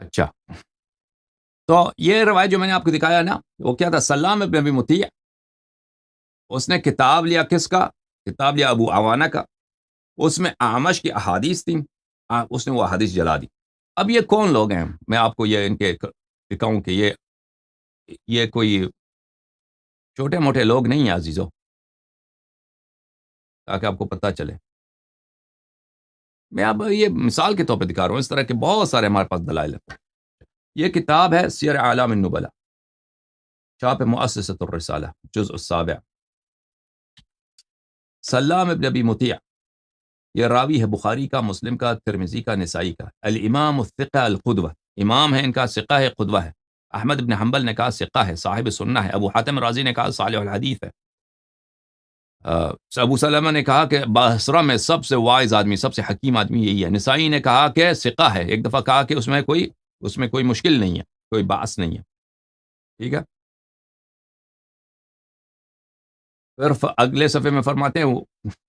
اچھا، تو یہ روایت جو میں نے آپ کو دکھایا نا، وہ کیا تھا؟ سلام ابن ابی مطیع، اس نے کتاب لیا کس کا؟ کتاب لیا ابو عوانہ کا، اس میں اعمش کی احادیث تھیں، اس نے وہ احادیث جلا دی۔ اب یہ کون لوگ ہیں؟ میں آپ کو یہ ان کے دکھاؤں کہ یہ کوئی چھوٹے موٹے لوگ نہیں ہیں عزیزو، تاکہ آپ کو پتہ چلے۔ میں اب یہ مثال کے طور پہ دکھا رہا ہوں، اس طرح کے بہت سارے ہمارے پاس دلائل ہیں۔ یہ کتاب ہے سیر اعلام النبلا، چھاپ مؤسسۃ الرسالہ، جزء السابع۔ سلام ابن ابی مطیع، یہ راوی ہے بخاری کا، مسلم کا، ترمذی کا، نسائی کا، الامام الثقہ القدوہ، امام ہے ان کا، ثقہ ہے، قدوہ ہے۔ احمد بن حنبل نے کہا ثقہ ہے، صاحب سنہ ہے۔ ابو حاتم رازی نے کہا صالح الحدیث ہے۔ ابو سلمہ نے کہا کہ بصرہ میں سب سے وائز آدمی، سب سے حکیم آدمی یہی ہے۔ نسائی نے کہا کہ ثقہ ہے، ایک دفعہ کہا کہ اس میں کوئی مشکل نہیں ہے، کوئی باس نہیں ہے، ٹھیک ہے۔ پھر اگلے صفحے میں فرماتے ہیں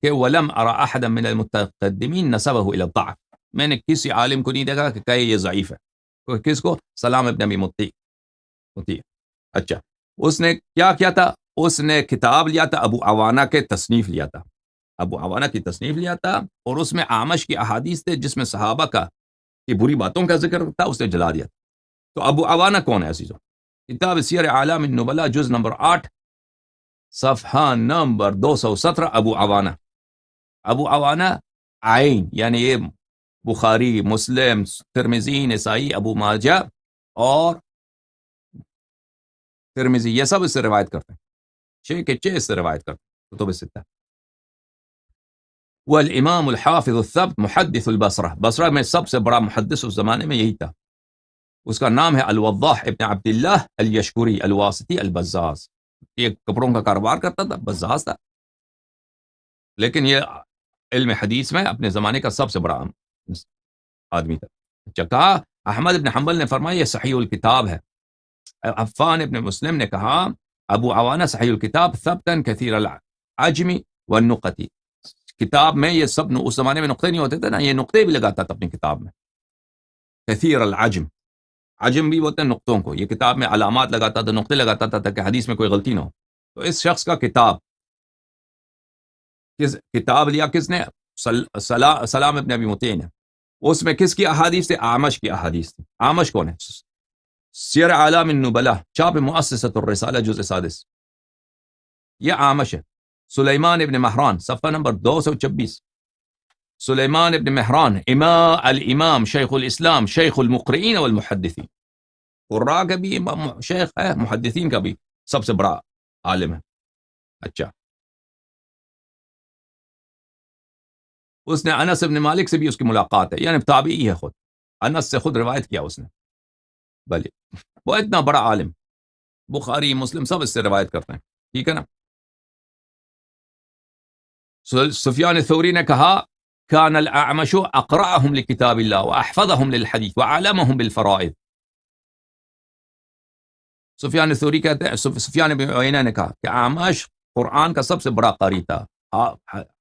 کہ ولم ارى احدا من المتقدمین نسبه الى الضعف، میں نے کسی عالم کو نہیں دیکھا کہ کہے یہ ضعیف ہے۔ کس کو؟ سلام ابن ابی مطیع۔ اچھا، اس نے کیا کیا تھا؟ اس نے کتاب لیا تھا ابو عوانہ کے، تصنیف لیا تھا، ابو عوانہ کی تصنیف لیا تھا، اور اس میں اعمش کی احادیث تھے جس میں صحابہ کا کی بری باتوں کا ذکر تھا، اس نے جلا دیا تھا۔ تو ابو عوانہ کون ہے عزیزو؟ کتاب سیر اعلام النبلاء، جز نمبر 8، صفحہ نمبر 217، ابو عوانہ۔ ابو عوانہ عین، یعنی یہ بخاری، مسلم، ترمذی، نسائی، ابو ماجہ اور ترمذی، یہ سب اس سے روایت کرتے ہیں، چھ کے چھ اس سے روایت کرتے ہیں، کتب الستہ۔ والامام الحافظ الثبت محدث البصرہ، بصرہ میں سب سے بڑا محدث اس زمانے میں یہی تھا، اس کا نام ہے الوضاح ابن عبداللہ الیشکری الواسطی البزاز۔ یہ کپڑوں کا کاروبار کرتا تھا، بزاز تھا، لیکن یہ علم حدیث میں اپنے زمانے کا سب سے بڑا آدمی تھا۔ اچھا، کہا احمد ابن حنبل نے فرمایا یہ صحیح الکتاب ہے۔ عفان ابن مسلم نے کہا ابو عوانہ صحیح الکتاب ثبتا کثیر العجم والنقطی، کتاب میں یہ سب اس زمانے میں نقطے نہیں ہوتے تھے نا، یہ نقطے بھی لگاتا تھا اپنی کتاب میں۔ کثیر العجم، عجم بھی ہوتے ہیں نقطوں کو، یہ کتاب میں علامات لگاتا تھا، نقطے لگاتا تھا تاکہ حدیث میں کوئی غلطی نہ ہو۔ تو اس شخص کا کتاب لیا کس نے؟ سلام ابن ابی مطیع نے۔ اس میں کس کی احادیث تھے؟ اعمش کی احادیث تھی۔ اعمش کون ہے؟ سیر اعلام النبلاء، چھاپ مؤسسۃ الرسالہ، جزء 6۔ یہ اعمش ہے۔ سلیمان ابن مہران، صفحہ نمبر 226، سلیمان ابن مہران الامام شیخ الاسلام، شیخ المقرئین والمحدثین، قراء کا بھی شیخ ہے، محدثین کا بھی سب سے بڑا عالم ہے۔ اچھا، اس نے انس ابن مالک سے بھی اس کی ملاقات ہے، یعنی تابعی ہے خود، انس سے خود روایت کیا اس نے، بھلے وہ اتنا بڑا عالم، بخاری، مسلم سب اس سے روایت کرتے ہیں، ٹھیک ہے نا۔ سفیان ثوری نے کہا كان الاعمش اقرأهم لكتاب الله واحفظهم للحديث وعلمهم بالفرائض۔ سفیان ثوری کہتے ہیں، سفیان بن عیینہ نے کہا کہ اعمش قرآن کا سب سے بڑا قاری تھا،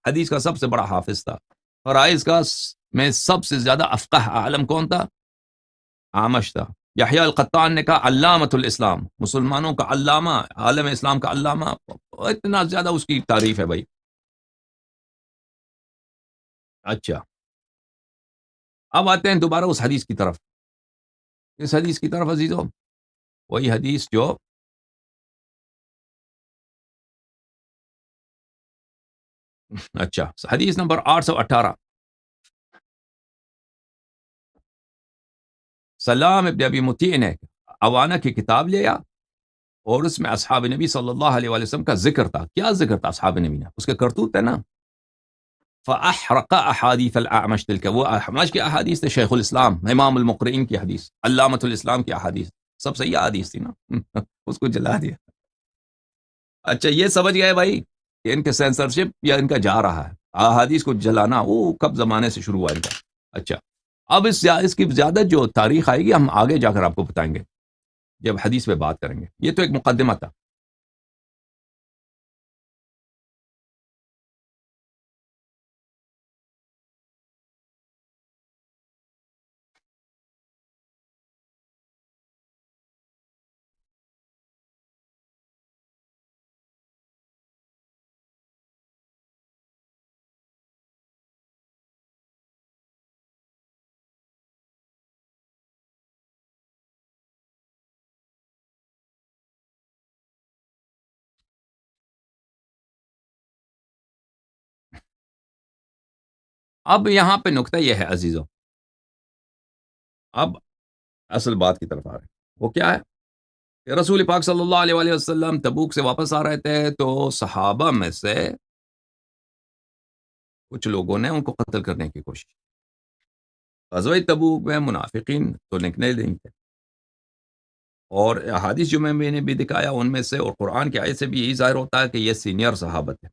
حدیث کا سب سے بڑا حافظ تھا، فرائض کا میں سب سے زیادہ افقہ عالم کون تھا؟ اعمش تھا۔ یحییٰ القطان نے کہا علامۃ الاسلام، مسلمانوں کا علامہ، عالم اسلام کا علامہ، اتنا زیادہ اس کی تعریف ہے بھائی۔ اچھا، اب آتے ہیں دوبارہ اس حدیث کی طرف، اس حدیث کی طرف عزیزو، وہی حدیث جو اچھا، حدیث نمبر 818، سلام ابن ابی مطیع نے عوانہ کی کتاب لیا اور اس میں اصحاب نبی صلی اللہ علیہ وآلہ وسلم کا ذکر تھا۔ کیا ذکر تھا اصحاب نبی نے؟ اس کے کرتوت ہے نا۔ فاحرق احادیث الاعمش، تلك وہ اعمش کی احادیث تھے، شیخ الاسلام، امام المقرئین کی حدیث، علامۃ الاسلام کی احادیث، سب صحیح احادیث تھی نا اس کو جلا دیا۔ اچھا، یہ سمجھ گئے بھائی کہ ان کے سینسرشپ یا ان کا جا رہا ہے، احادیث کو جلانا وہ کب زمانے سے شروع ہوا ان کا۔ اچھا، اب اس کی زیادہ جو تاریخ آئے گی ہم آگے جا کر آپ کو بتائیں گے جب حدیث پہ بات کریں گے، یہ تو ایک مقدمہ تھا۔ اب یہاں پہ نقطہ یہ ہے عزیزو، اب اصل بات کی طرف آ رہے ہیں، وہ کیا ہے کہ رسول پاک صلی اللہ علیہ وآلہ وسلم تبوک سے واپس آ رہے تھے، تو صحابہ میں سے کچھ لوگوں نے ان کو قتل کرنے کی کوشش کی۔ غزوہ تبوک میں منافقین تو نکلے نہیں تھے، اور احادیث جو میں نے بھی دکھایا ان میں سے اور قرآن کی آیت سے بھی یہی ظاہر ہوتا ہے کہ یہ سینئر صحابہ تھے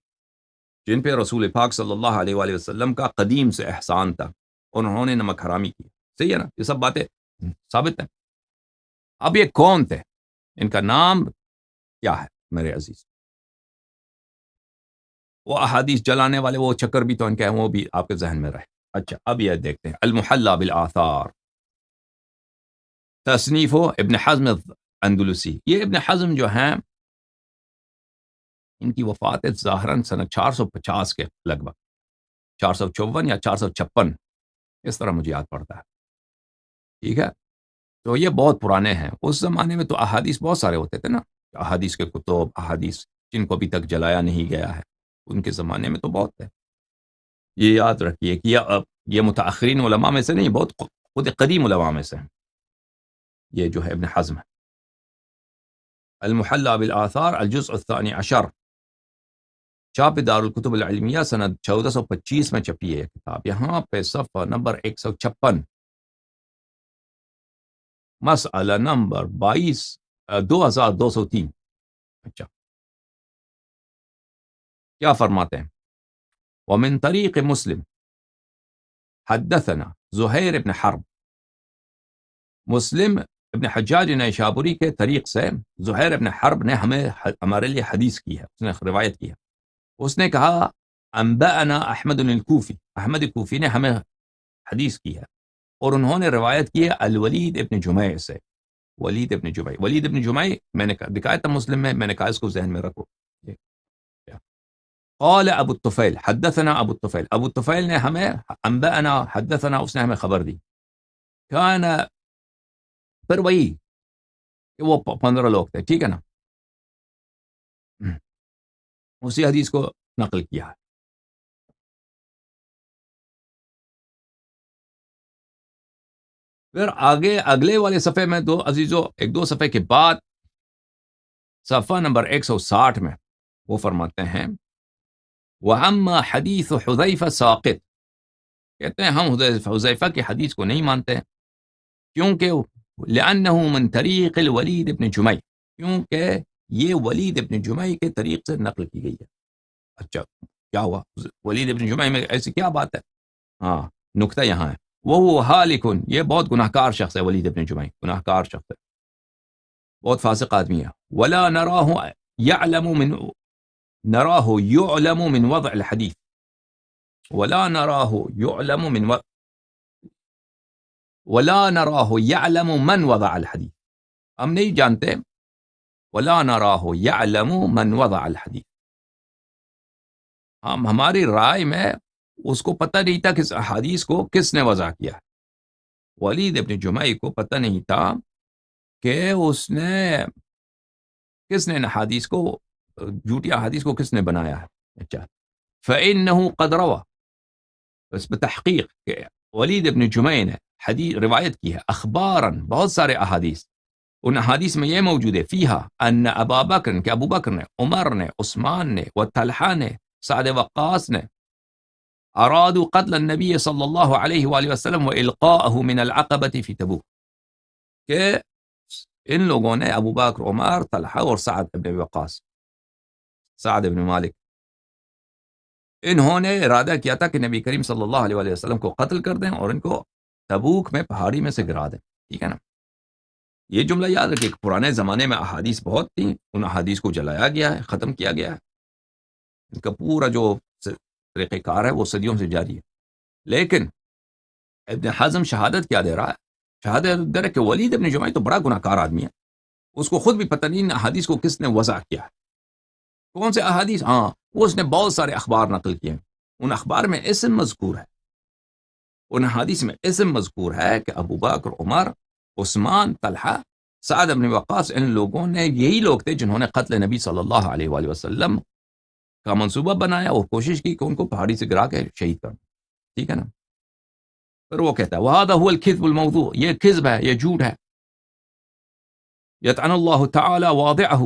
جن پہ رسول پاک صلی اللہ علیہ وآلہ وسلم کا قدیم سے احسان تھا، اور انہوں نے نمک حرامی کی۔ صحیح ہے نا، یہ سب باتیں ثابت ہیں۔ اب یہ کون تھے، ان کا نام کیا ہے میرے عزیز؟ وہ احادیث جلانے والے وہ چکر بھی تو ان کے ہیں، وہ بھی آپ کے ذہن میں رہے۔ اچھا، اب یہ دیکھتے ہیں المحلى بالآثار، تصنیف ہو ابن حزم اندلسی۔ یہ ابن حزم جو ہیں ان کی وفات ظاہراً سنہ 450 کے لگ بھگ، 454 یا 456 اس طرح مجھے یاد پڑتا ہے، ٹھیک ہے؟ تو یہ بہت پرانے ہیں۔ اس زمانے میں تو احادیث بہت سارے ہوتے تھے نا، احادیث کے کتب، احادیث جن کو ابھی تک جلایا نہیں گیا ہے، ان کے زمانے میں تو بہت تھے۔ یہ یاد رکھیے کہ یہ متاخرین علماء میں سے نہیں، بہت خود قدیم علماء میں سے ہیں۔ یہ جو ہے ابن حزم ہے، المحلى بالآثار الجزء الثانی عشر، چاپ دار الکتب العلمیہ سنہ 1425 میں چھپی ہے یہ کتاب۔ یہاں پہ صفحہ نمبر 156، مسئلہ نمبر 2203۔ اچھا، کیا فرماتے ہیں؟ ومن طریق مسلم حدثنا زہیر بن حرب، مسلم ابن حجاج نیشابوری کے طریق سے زہیر ابن حرب نے ہمارے لیے حدیث کی ہے، اس نے روایت کی ہے۔ اس نے کہا انبأنا احمد الکوفی، احمد کوفی نے ہمیں حدیث کی ہے، اور انہوں نے روایت کی ہے الولید ابن جمیع سے۔ ولید ابن جمیع، ولید ابن جمیع میں نے دکھایا تھا مسلم میں نے کہا اس کو ذہن میں رکھو۔ قال ابو الطفیل حدثنا ابو الطفیل، ابو الطفیل نے ہمیں انبأنا حدثنا، اس نے ہمیں خبر دی۔ کان، پھر وہی کہ وہ 15 لوگ تھے، ٹھیک ہے نا، اسی حدیث کو نقل کیا ہے۔ پھر آگے اگلے والے صفحے میں دو عزیزوں، ایک دو صفحے کے بعد صفحہ نمبر 160 میں وہ فرماتے ہیں وَأَمَّا حَدِيثُ حُذَيْفَ سَاقِطٌ، کہتے ہیں ہم حذیفہ کی حدیث کو نہیں مانتے کیونکہ لِأَنَّهُ مِن طریق الولید ابن جمیع، کیونکہ یہ ولید ابن جمیع کے طریق سے نقل کی گئی ہے۔ اچھا، کیا ہوا ولید ابن جمیع میں، ایسی کیا بات ہے؟ ہاں، نکتہ یہاں ہے، وہ حالکن، یہ بہت گناہکار شخص ہے، ولید ابن جمیع گناہکار شخص ہے، بہت فاسق آدمی ہے۔ ولا نراہ يعلم من وضع الحدیث، ولا نراہ يعلم من ولا نراہ يعلم من وضع الحدیث، ہم نہیں جانتے، ولا نراہ يعلم من وضع الحدیث، ہماری رائے میں اس کو پتہ نہیں تھا کہ اس حدیث کو کس نے وضع کیا ہے۔ ولید ابن جمیع کو پتہ نہیں تھا کہ اس نے کس نے حدیث کو، جھوٹی حدیث کو کس نے بنایا ہے۔ اچھا، فإنه قد روى، اس بتحقیق کہ ولید ابن جمیع نے حدیث روایت کی ہے اخباراً، بہت سارے احادیث، ان احادیث میں یہ موجود ہے فیہا ان ابا بکر، کہ ابو بکر نے، عمر نے، عثمان نے، وطلحہ نے، سعد وقاص نے ارادوا قتل النبی صلی اللہ علیہ وآلہ وسلم والقاءه من العقبة فی تبوک، کہ ان لوگوں نے ابو بکر، عمر، طلحہ اور سعد ابن وقاص، سعد ابن مالک، انہوں نے ارادہ کیا تھا کہ نبی کریم صلی اللہ علیہ وآلہ وسلم کو قتل کر دیں اور ان کو تبوک میں پہاڑی میں سے گرا دیں، ٹھیک ہے نا۔ یہ جملہ یاد رکھیں کہ پرانے زمانے میں احادیث بہت تھیں، ان احادیث کو جلایا گیا ہے، ختم کیا گیا ہے، ان کا پورا جو طریقہ کار ہے وہ صدیوں سے جاری ہے۔ لیکن ابن حزم شہادت کیا دے رہا ہے؟ شہادت دے رہا ہے کہ ولید ابن جمیع تو بڑا گناہ کار آدمی ہے، اس کو خود بھی پتہ نہیں احادیث کو کس نے وضع کیا ہے، کون سے احادیث، ہاں اس نے بہت سارے اخبار نقل کیے ہیں، ان اخبار میں اسم مذکور ہے، ان حدیث میں اسم مذکور ہے کہ ابو بکر، عمر، عثمان، طلحہ، سعد بن وقاص، ان لوگوں نے، یہی لوگ تھے جنہوں نے قتل نبی صلی اللہ علیہ وآلہ وسلم کا منصوبہ بنایا اور کوشش کی کہ ان کو پہاڑی سے گرا کے شہید کر دیں۔ ٹھیک ہے نا. پھر وہ کہتا ہے وَهَذَا هُوَ الْكِذْبُ الْمَوْضُوعُ، یہ کذب ہے، یہ جھوٹ ہے. یطعن اللہ تعالی واضعہ،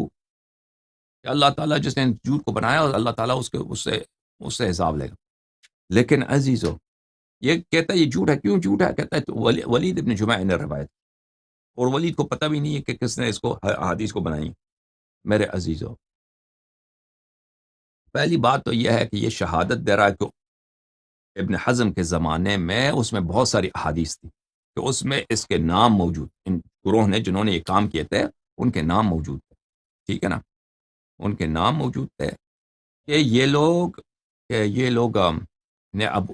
کہ اللہ تعالیٰ جس نے جھوٹ کو بنایا اور اللہ تعالیٰ اس سے حساب لے گا. لیکن عزیزو یہ کہتا ہے یہ جھوٹ ہے. کیوں جھوٹ ہے؟ کہتا ہے تو ولید ابن جمع نے روایت، اور ولید کو پتہ بھی نہیں ہے کہ کس نے اس کو حدیث کو بنائی. میرے عزیزو پہلی بات تو یہ ہے کہ یہ شہادت دے رہا ہے کہ ابن حزم کے زمانے میں اس میں بہت ساری احادیث تھی کہ اس میں اس کے نام موجود، ان گروہ نے جنہوں نے یہ کام کیے تھے ان کے نام موجود تھے. ٹھیک ہے نا، ان کے نام موجود تھے کہ یہ لوگ نے اب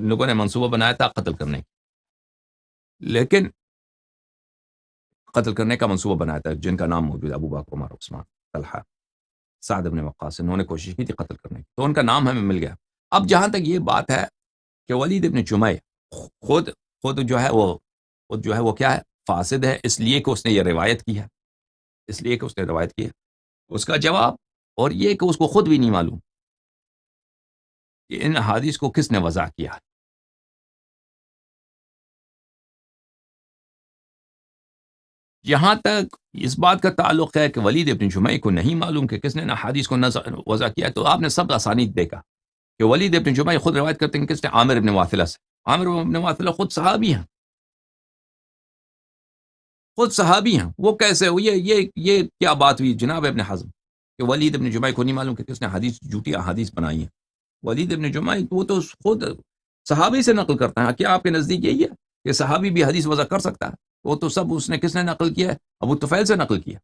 لوگوں نے منصوبہ بنایا تھا قتل کرنے کی، لیکن قتل کرنے کا منصوبہ بنایا تھا جن کا نام موجود ہے ابو بکر، عمر، عثمان، طلحہ، سعد بن وقاص. انہوں نے کوشش کی تھی قتل کرنے کی، تو ان کا نام ہمیں مل گیا. اب جہاں تک یہ بات ہے کہ ولید ابن جمع خود جو ہے وہ کیا ہے، فاسد ہے، اس لیے کہ اس نے یہ روایت کی ہے، اس لیے کہ اس نے روایت کی ہے. اس کا جواب اور یہ کہ اس کو خود بھی نہیں معلوم کہ ان حدیث کو کس نے وضع کیا ہے. یہاں تک اس بات کا تعلق ہے کہ ولید ابن جمع کو نہیں معلوم کہ کس نے ان حدیث کو وضع کیا ہے، تو آپ نے سب اسانید دیکھا کہ ولید ابن جمع خود روایت کرتے ہیں کس نے، عامر ابن واثلہ سے. عامر ابن واثلہ خود صحابی ہیں، وہ کیسے ہوئی؟ یہ کیا بات ہوئی جناب ابن حزم کہ ولید ابن جمع کو نہیں معلوم کہ کس نے حدیث جھوٹی احادیث بنائی ہیں. ولید ابن جمع وہ تو خود صحابی سے نقل کرتا ہے. کیا آپ کے نزدیک یہی ہے کہ صحابی بھی حدیث وضع کر سکتا ہے؟ وہ تو سب اس نے کس نے نقل کیا ہے؟ ابو طفیل سے نقل کیا.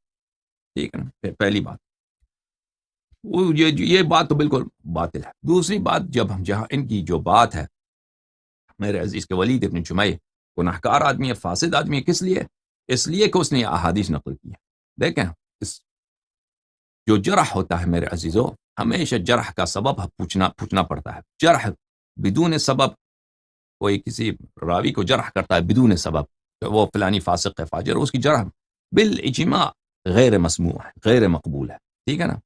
ٹھیک ہے نا، پہلی بات یہ بات تو بالکل باطل ہے. دوسری بات، جہاں ان کی جو بات ہے میرے عزیز کے ولید ابن جمع گناہگار آدمی ہے، فاسد آدمی ہے. کس لیے؟ اس لیے کہ اس نے یہ احادیث نقل کی ہے. دیکھیں جو جرح ہوتا ہے میرے عزیزو، ہمیشہ جرح کا سبب پوچھنا پڑتا ہے. جرح بدون سبب، کوئی کسی راوی کو جرح کرتا ہے بدون سبب کہ وہ فلانی فاسق ہے، فاجر، اس کی جرح بالاجماع غیر مسموع ہے، غیر مقبول ہے. ٹھیک ہے نا،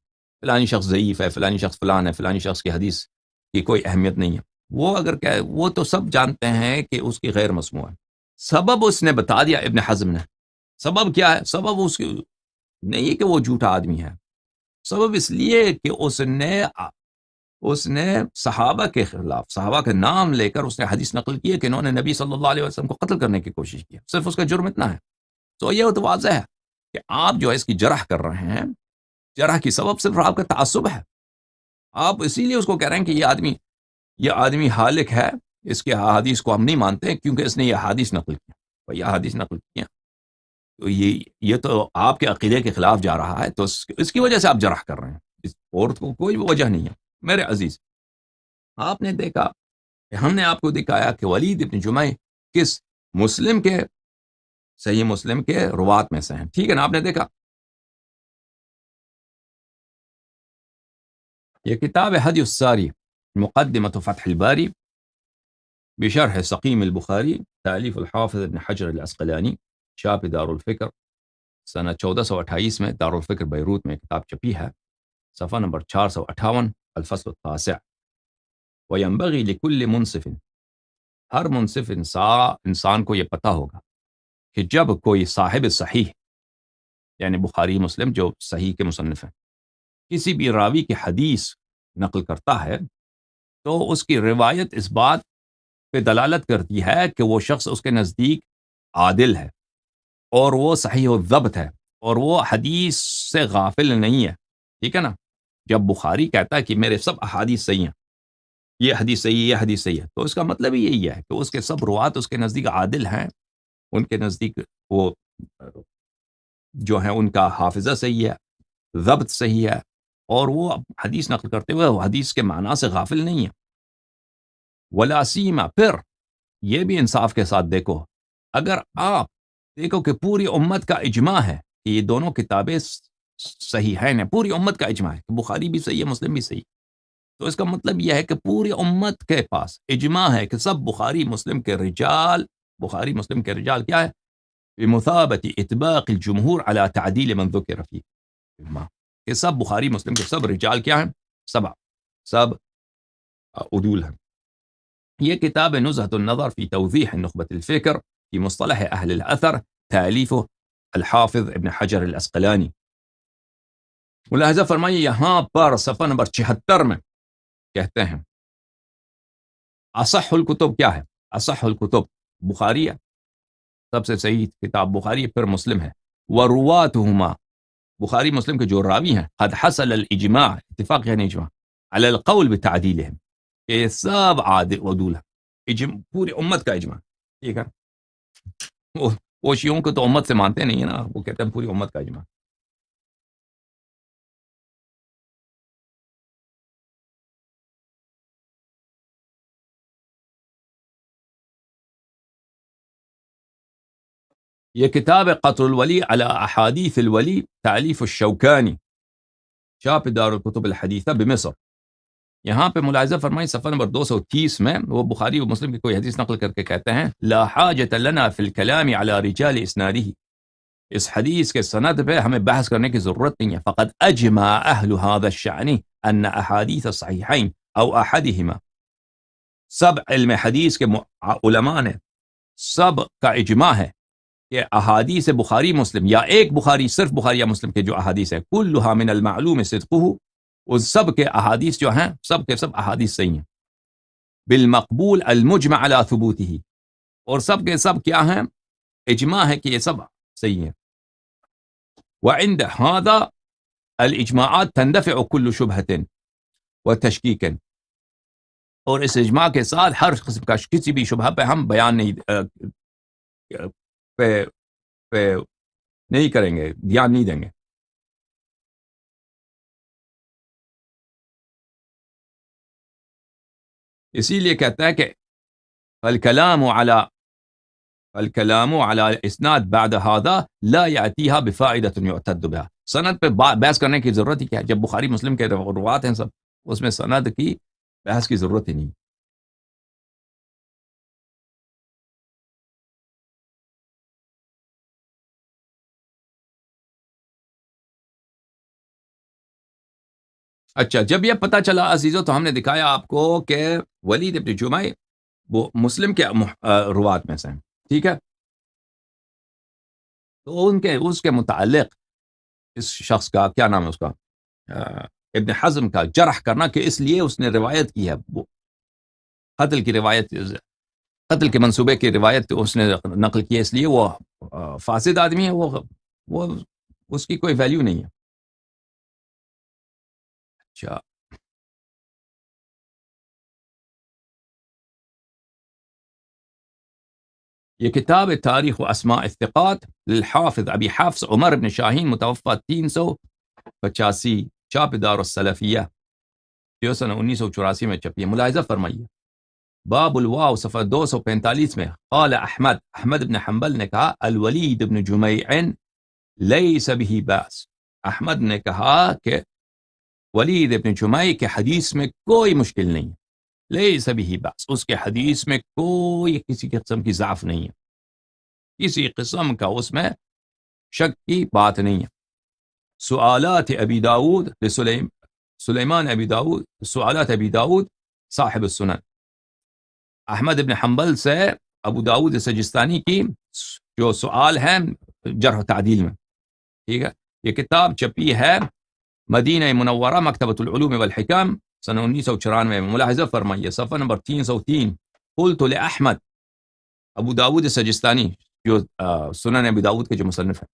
فلانی شخص ضعیف ہے، فلانی شخص فلان ہے، فلانی شخص کی حدیث کی کوئی اہمیت نہیں ہے، وہ اگر کہ وہ تو سب جانتے ہیں کہ اس کی غیر مسموع ہے. سبب اس نے بتا دیا ابن حزم نے. سبب کیا ہے؟ سبب اس کی نہیں کہ وہ جھوٹا آدمی ہے، سبب اس لیے کہ اس نے صحابہ کے خلاف، صحابہ کے نام لے کر اس نے حدیث نقل کی ہے کہ انہوں نے نبی صلی اللہ علیہ وسلم کو قتل کرنے کی کوشش کی. صرف اس کا جرم اتنا ہے. تو یہ تو واضح ہے کہ آپ جو ہے اس کی جرح کر رہے ہیں، جرح کی سبب صرف آپ کا تعصب ہے. آپ اسی لیے اس کو کہہ رہے ہیں کہ یہ آدمی حالک ہے، اس کے حدیث کو ہم نہیں مانتے کیونکہ اس نے یہ حدیث نقل کیا. یہ حدیث نقل کیا تو یہ تو آپ کے عقیدے کے خلاف جا رہا ہے، تو اس کی وجہ سے آپ جرح کر رہے ہیں. اور کوئی وجہ نہیں ہے. میرے عزیز آپ نے دیکھا کہ ہم نے آپ کو دکھایا کہ ولید ابن جمع کس مسلم کے، صحیح مسلم کے روات میں سے ہیں. ٹھیک ہے نا، آپ نے دیکھا. یہ کتاب حدی الساری مقدمۃ فتح الباری بشرح سقیم البخاری، تالیف الحافظ ابن حجر العسقلانی، چھاپ دار الفکر، سنہ 1428 میں دار الفکر بیروت میں کتاب چھپی ہے. صفحہ نمبر 458، الفصل التاسع. وَيَنبَغِي لِكُلِّ مُنصِفٍ، ہر منصف انسان کو یہ پتہ ہوگا کہ جب کوئی صاحب صحیح، یعنی بخاری مسلم جو صحیح کے مصنف ہیں، کسی بھی راوی کی حدیث نقل کرتا ہے تو اس کی روایت اس بات پہ دلالت کرتی ہے کہ وہ شخص اس کے نزدیک عادل ہے اور وہ صحیح و ضبط ہے اور وہ حدیث سے غافل نہیں ہے. ٹھیک ہے نا. جب بخاری کہتا ہے کہ میرے سب احادیث صحیح ہیں، یہ حدیث صحیح ہے، یہ حدیث صحیح ہے، تو اس کا مطلب ہی یہی ہے کہ اس کے سب روات اس کے نزدیک عادل ہیں، ان کے نزدیک وہ جو ہیں ان کا حافظہ صحیح ہے، ضبط صحیح ہے، اور وہ حدیث نقل کرتے ہوئے وہ حدیث کے معنی سے غافل نہیں ہے. ولا سیما، پھر یہ بھی انصاف کے ساتھ دیکھو، اگر آپ دیکھو کہ پوری امت کا اجماع ہے کہ یہ دونوں کتابیں صحیح ہیں، پوری امت کا اجماع ہے کہ بخاری بھی صحیح ہے، مسلم بھی صحیح، تو اس کا مطلب یہ ہے کہ پوری امت کے پاس اجماع ہے کہ سب بخاری مسلم کے رجال کیا ہے؟ بمثابت اطباق الجمہور علی تعدیل من ذکر فی، کہ سب بخاری مسلم کے سب رجال کیا ہیں؟ سب عدول ہیں. یہ کتاب نزهة النظر في توضیح نخبة الفکر في مصطلح اہل الاثر، تالیف الحافظ ابن حجر الاسقلانی۔ ملاحظہ فرمائیے یہاں پر صفحہ نمبر 76 میں کہتے ہیں اصح الکتب کیا ہے؟ اصح الکتب بخاری ہے، سب سے صحیح کتاب بخاری، پھر مسلم ہے، ورواتهما، بخاری مسلم کے جو راوی ہیں، قد حصل الاجماع، اتفاق یعنی اجماع، على القول بتعدیلهم، کہ یہ سب عادل عدول ہیں، پوری امت کا اجماع، ٹھیک ہے؟ وہ شیعوں کو تو امت سے مانتے نہیں ہیں نا، وہ کہتے ہیں پوری امت کا اجماع۔ یہ کتاب قطر الولی علی احادیث الولی، تالیف الشوکانی، چھاپ دار الکتب الحدیثہ بمصر۔ یہاں پہ ملاحظہ فرمائیں صفحہ نمبر 230 میں وہ بخاری و مسلم کی کوئی حدیث نقل کر کے کہتے ہیں لا حاجت لنا فی الکلام علی رجال اسنادہ، اس حدیث کے سند پہ ہمیں بحث کرنے کی ضرورت نہیں ہے، فقد اجمع اہل هذا الشأن ان احادیث الصحیحین او احدہما، سب علم حدیث کے علماء نے سب کا اجماع ہے کہ احادیث بخاری مسلم یا ایک بخاری صرف بخاری یا مسلم کے جو احادیث ہیں کلھا من المعلوم صدقہ، اس سب کے احادیث جو ہیں سب کے سب احادیث صحیح ہیں، بالمقبول المجمع علی ثبوتہ، اور سب کے سب کیا ہیں؟ اجماع ہے کہ یہ سب صحیح ہیں۔ وعند هذا الاجماعات تندفع كل شبهة وتشکیک، اور اس اجماع کے ساتھ ہر قسم کا کسی بھی شبہ پہ ہم بیان نہیں پہ نہیں کریں گے، دھیان نہیں دیں گے۔ اسی لیے کہتا ہے کہ الکلام علی اسناد بعد هذا لا یاتیها بفائدۃ یعتد بها، سند پہ بحث کرنے کی ضرورت ہی کیا ہے جب بخاری مسلم کے روات ہیں سب، اس میں سند کی بحث کی ضرورت ہی نہیں۔ اچھا، جب یہ پتہ چلا عزیزو تو ہم نے دکھایا آپ کو کہ ولید ابن جمع وہ مسلم کے روات میں سے ہیں، ٹھیک ہے؟ تو اس کے متعلق اس شخص کا کیا نام ہے اس کا، ابن حزم کا جرح کرنا کہ اس لیے اس نے روایت کی ہے، وہ قتل کی روایت، قتل کے منصوبے کی روایت اس نے نقل کی ہے، اس لیے وہ فاسد آدمی ہے، وہ اس کی کوئی ویلیو نہیں ہے۔ اچھا، یہ کتاب تاریخ و اسماء الثقات للحافظ ابی حفص عمر بن شاہین متوفى 385، چھاپ دار السلفیہ، جو سنہ 1984 میں چھپی ہے۔ ملاحظہ فرمائیے باب الواو صفحہ 245 میں قال احمد بن حنبل نے کہا الولید بن جمیع لیس به باس، احمد نے کہا کہ ولید ابن جمیع کے حدیث میں کوئی مشکل نہیں ہے، لیس به باس، اس کے حدیث میں کوئی کسی قسم کی ضعف نہیں ہے، کسی قسم کا اس میں شک کی بات نہیں ہے۔ سؤالات ابی داود سلیمان ابی داود، سؤالات ابی داود صاحب السنن، احمد ابن حنبل سے ابو داود سجستانی کی جو سؤال ہیں جرح و تعدیل میں، ٹھیک ہے؟ یہ کتاب چھپی ہے مدینہ منورہ مکتبۃ العلوم والحکم سنہ 1994 میں۔ ملاحظہ فرمائیے صفحہ نمبر 303، قلت لأحمد، ابو داود سجستانی جو سنن ابی داود کے جو مصنف ہیں،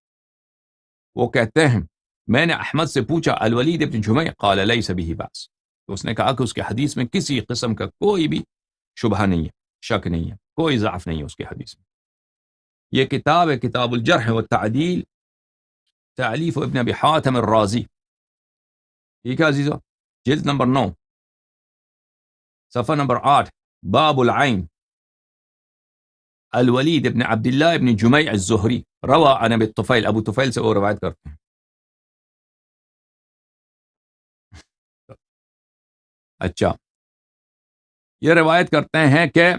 وہ کہتے ہیں میں نے احمد سے پوچھا الولید ابن جمیع قال لیس به باس، تو اس نے کہا کہ اس کے حدیث میں کسی قسم کا کوئی بھی شبہ نہیں ہے، شک نہیں ہے، کوئی ضعف نہیں ہے اس کے حدیث میں۔ یہ کتاب ہے کتاب الجرح والتعدیل، تالیف ابن ابی حاتم الرازی، ٹھیک ہے عزیزو؟ جلد نمبر 9 صفحہ نمبر 8، باب العین، الولید ابن عبداللہ ابن جمیع الزہری روى عن ابی الطفیل، ابو طفیل سے وہ روایت کرتے ہیں۔ اچھا، یہ روایت کرتے ہیں کہ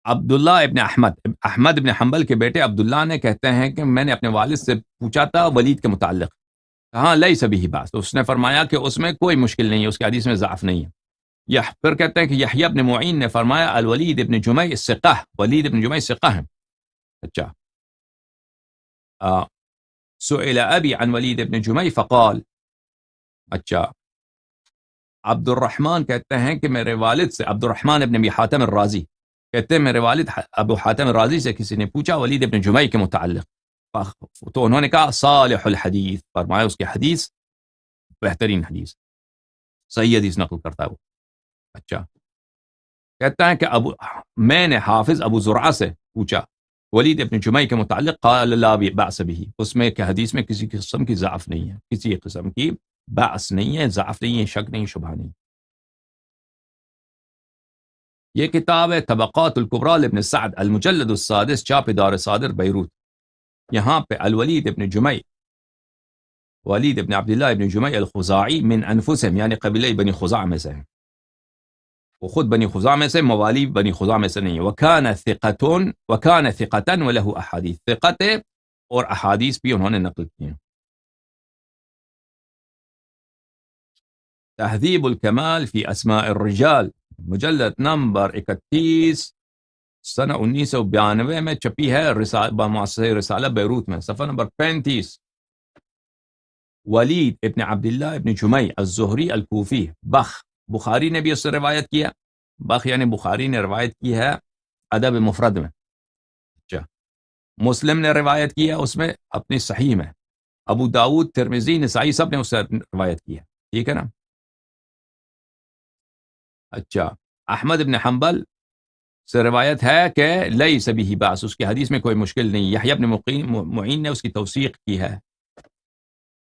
عبداللہ ابن احمد ابن حنبل کے بیٹے عبداللہ نے کہتے ہیں کہ میں نے اپنے والد سے پوچھا تھا ولید کے متعلق، کہاں لیس به باس، تو اس نے فرمایا کہ اس میں کوئی مشکل نہیں ہے، اس کے حدیث میں ضعف نہیں ہے۔ پھر کہتے ہیں کہ یحییٰ بن معین نے فرمایا الولید ابن جمیع ثقہ، ولید ابن جمیع ثقہ ہیں. اچھا سئل ابی عن ولید ابن جمیع فقال. اچھا عبد الرحمن کہتے ہیں کہ میرے والد سے، عبد الرحمن ابن ابی حاتم الرازی کہتے ہیں میرے والد ابو حاتم الرازی سے کسی نے پوچھا ولید ابن جمیع کے متعلق، تو انہوں نے کہا صالح الحدیث، فرمایا اس کی حدیث بہترین حدیث، صحیح حدیث نقل کرتا ہے وہ. اچھا کہتا ہے کہ میں نے حافظ ابو زرعہ سے پوچھا ولید ابن جمیع کے متعلق، قال لا بأس به، اس میں کہ حدیث میں کسی قسم کی ضعف نہیں ہے، کسی قسم کی بأس نہیں ہے، ضعف نہیں ہے، شک نہیں، شبہ نہیں. یہ کتاب ہے طبقات الکبریٰ لابن سعد، المجلد السادس، چاپ دار صادر بیروت. یہاں پہ الولید ابن جمیع، ولید ابن عبداللہ ابن جمیع الخزاعی من انفسہم، یعنی قبیلہ بنی خزاع میں سے ہیں، وہ خود بنی خزاع میں سے، موالی بنی خزاع میں سے نہیں ہے. وکان ثقۃ وله احادیث، ثقت اور احادیث بھی انہوں نے نقل کی ہیں. تہذیب الکمال فی اسماء الرجال، مجلد نمبر 31، سنہ 1992 میں چھپی ہے، مؤسسہ رسالہ بیروت میں، صفحہ نمبر 35. ولید ابن عبداللہ ابن جمیع الزہری الکوفی، بخ، بخاری نے بھی اس سے روایت کیا، بخ یعنی بخاری نے روایت کی ہے ادب مفرد میں. اچھا مسلم نے روایت کی ہے اس میں اپنی صحیح میں، ابو داود، ترمذی، نسائی سب نے اس سے روایت کی ہے، ٹھیک ہے نا. اچھا احمد ابن حنبل سے روایت ہے کہ لیس بہ باس، اس کی حدیث میں کوئی مشکل نہیں. یحییٰ ابن معین نے اس کی توثیق کی ہے،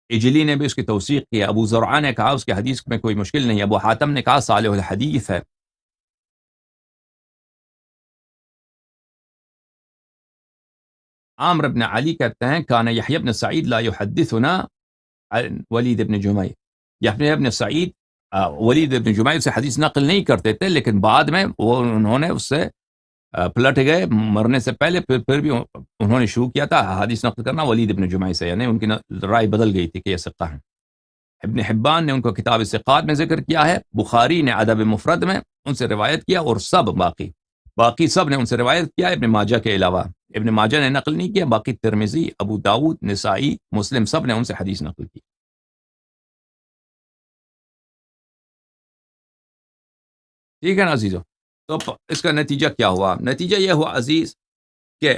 اجلی نے بھی اس کی توثیق کی ہے، ابو زرعہ نے کہا اس کی حدیث میں کوئی مشکل نہیں، ابو حاتم نے کہا صالح الحدیث ہے. عامر بن علی کہتے ہیں کان یحییٰ بن سعید لا یحدثنا عن ولید ابن جمیع، یحییٰ بن سعید ولید ابن جمیع سے حدیث نقل نہیں کرتے تھے، لیکن بعد میں انہوں نے اس سے پلٹ گئے، مرنے سے پہلے پھر بھی انہوں نے شروع کیا تھا حدیث نقل کرنا ولید ابن جمیع سے، یعنی ان کی رائے بدل گئی تھی کہ یہ ثقہ ہیں. ابن حبان نے ان کو کتاب ثقات میں ذکر کیا ہے، بخاری نے ادب مفرد میں ان سے روایت کیا، اور سب باقی سب نے ان سے روایت کیا ابن ماجہ کے علاوہ. ابن ماجہ نے نقل نہیں کیا، باقی ترمذی، ابو داود، نسائی، مسلم سب نے ان سے حدیث نقل کی. ٹھیک ہے نا عزیزو. تو اس کا نتیجہ کیا ہوا؟ نتیجہ یہ ہوا عزیز کہ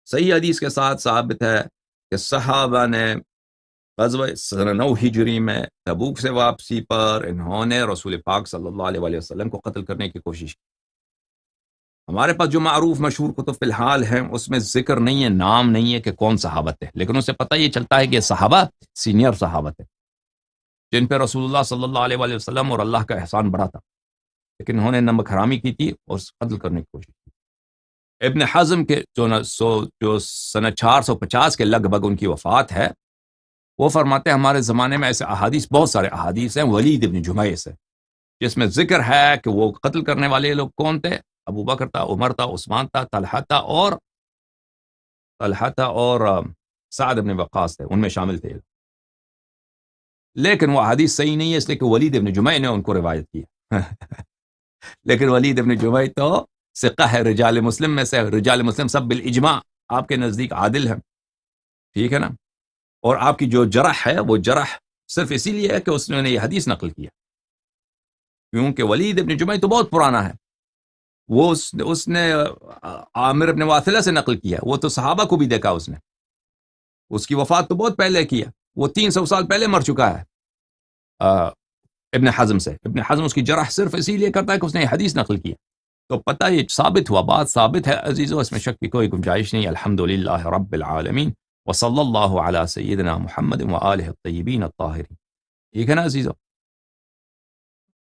صحیح حدیث کے ساتھ ثابت ہے کہ صحابہ نے غزوہ سنہ 9 ہجری میں تبوک سے واپسی پر انہوں نے رسول پاک صلی اللہ علیہ وآلہ وسلم کو قتل کرنے کی کوشش کی. ہمارے پاس جو معروف مشہور کتب فی الحال ہیں اس میں ذکر نہیں ہے، نام نہیں ہے کہ کون صحابت ہے، لیکن اس سے پتہ یہ چلتا ہے کہ صحابہ سینئر صحابت ہے جن پہ رسول اللہ صلی اللہ علیہ وآلہ وسلم اور اللہ کا احسان بڑا تھا، لیکن انہوں نے نمک حرامی کی تھی اور قتل کرنے کی کوشش کی. ابن حزم کے جو سنہ 450 کے لگ بھگ ان کی وفات ہے، وہ فرماتے ہیں ہمارے زمانے میں ایسے احادیث، بہت سارے احادیث ہیں ولید ابن جمیع سے، جس میں ذکر ہے کہ وہ قتل کرنے والے لوگ کون تھے، ابو بکر تھا، عمر تھا، عثمان تھا، طلحہ تھا اور سعد بن وقاص تھے، ان میں شامل تھے. لیکن وہ احادیث صحیح نہیں ہے، اس لیے کہ ولید ابن جمیع نے ان کو روایت کی. لیکن ولید ابن جمیع تو ثقہ ہے، رجال مسلم میں سے، رجال مسلم سب بالاجماع آپ کے نزدیک عادل ہیں، ٹھیک ہے نا. اور آپ کی جو جرح ہے وہ جرح صرف اسی لیے ہے کہ اس نے یہ حدیث نقل کیا، کیونکہ ولید ابن جمیع تو بہت پرانا ہے، وہ اس نے عامر بن واثلہ سے نقل کیا، وہ تو صحابہ کو بھی دیکھا، اس کی وفات تو بہت پہلے کی ہے، وہ 300 سال پہلے مر چکا ہے ابن حزم سے. ابن حزم اس کی جرح صرف اسی لیے کرتا ہے کہ اس نے یہ حدیث نقل کیا. تو پتہ یہ ثابت ہوا، بات ثابت ہے عزیزو، اس میں شک کی کوئی گنجائش نہیں. الحمدللہ رب العالمین، وصلی اللہ علی سیدنا محمد وآلہ الطیبین الطاہرین. ٹھیک ہے نا عزیزو.